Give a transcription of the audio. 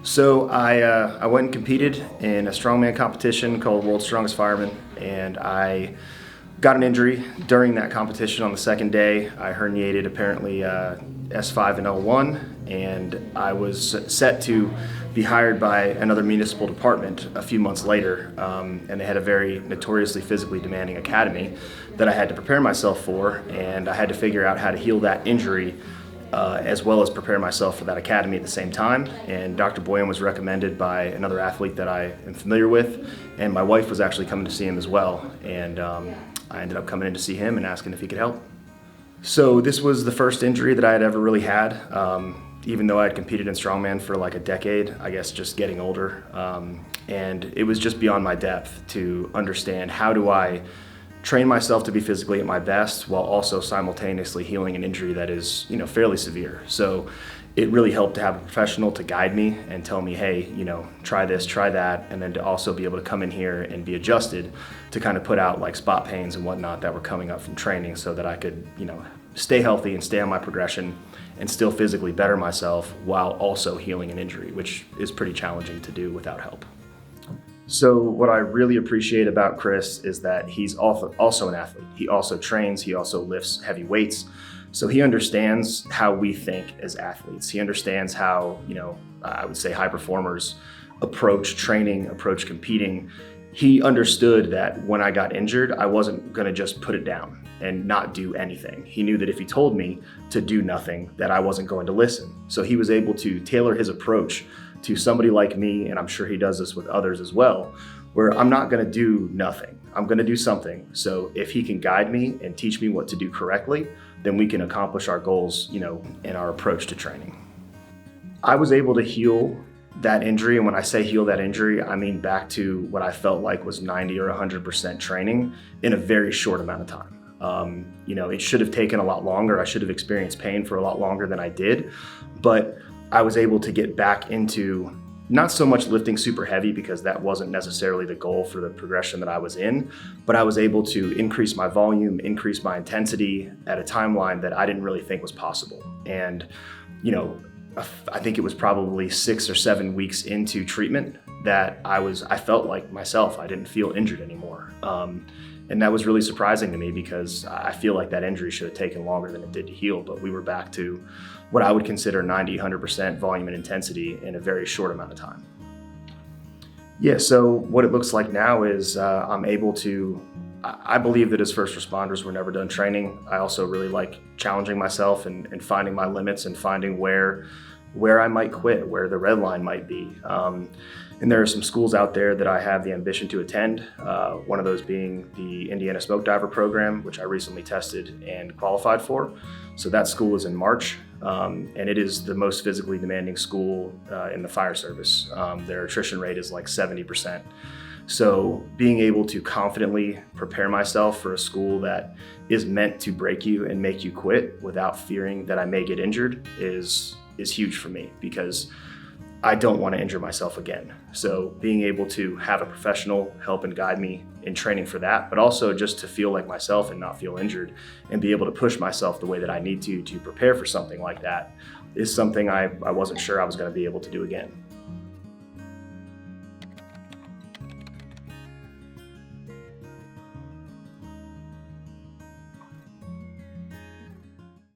So I went and competed in a strongman competition called World's Strongest Fireman, and I got an injury during that competition on the second day. I herniated apparently S5 and L1, and I was set to be hired by another municipal department a few months later, and they had a very notoriously physically demanding academy that I had to prepare myself for, and I had to figure out how to heal that injury as well as prepare myself for that academy at the same time. And Dr. Boyan was recommended by another athlete that I am familiar with, and my wife was actually coming to see him as well. And I ended up coming in to see him and asking if he could help. So this was the first injury that I had ever really had. Even though I had competed in strongman for like a decade, I guess just getting older. And it was just beyond my depth to understand how do I train myself to be physically at my best while also simultaneously healing an injury that is, fairly severe. So it really helped to have a professional to guide me and tell me, hey, try this, try that, and then to also be able to come in here and be adjusted to kind of put out like spot pains and whatnot that were coming up from training so that I could, stay healthy and stay on my progression and still physically better myself while also healing an injury, which is pretty challenging to do without help. So what I really appreciate about Chris is that he's also an athlete. He also trains, he also lifts heavy weights. So he understands how we think as athletes. He understands how, I would say high performers approach training, approach competing. He understood that when I got injured, I wasn't gonna just put it down and not do anything. He knew that if he told me to do nothing, that I wasn't going to listen. So he was able to tailor his approach to somebody like me, and I'm sure he does this with others as well, where I'm not gonna do nothing. I'm gonna do something. So if he can guide me and teach me what to do correctly, then we can accomplish our goals, in our approach to training. I was able to heal that injury, and when I say heal that injury, I mean back to what I felt like was 90 or 100% training in a very short amount of time. It should have taken a lot longer. I should have experienced pain for a lot longer than I did, but I was able to get back into not so much lifting super heavy because that wasn't necessarily the goal for the progression that I was in, but I was able to increase my volume, increase my intensity at a timeline that I didn't really think was possible. And, I think it was probably 6 or 7 weeks into treatment that I felt like myself. I didn't feel injured anymore. And that was really surprising to me because I feel like that injury should have taken longer than it did to heal, but we were back to what I would consider 90, 100% volume and intensity in a very short amount of time. Yeah, so what it looks like now is I'm able to, I believe that as first responders, we're never done training. I also really like challenging myself and finding my limits and finding where I might quit, where the red line might be. And there are some schools out there that I have the ambition to attend, one of those being the Indiana Smoke Diver program, which I recently tested and qualified for. So that school is in March, and it is the most physically demanding school in the fire service. Their attrition rate is like 70%. So being able to confidently prepare myself for a school that is meant to break you and make you quit without fearing that I may get injured is huge for me because I don't want to injure myself again. So being able to have a professional help and guide me in training for that, but also just to feel like myself and not feel injured and be able to push myself the way that I need to prepare for something like that is something I wasn't sure I was going to be able to do again.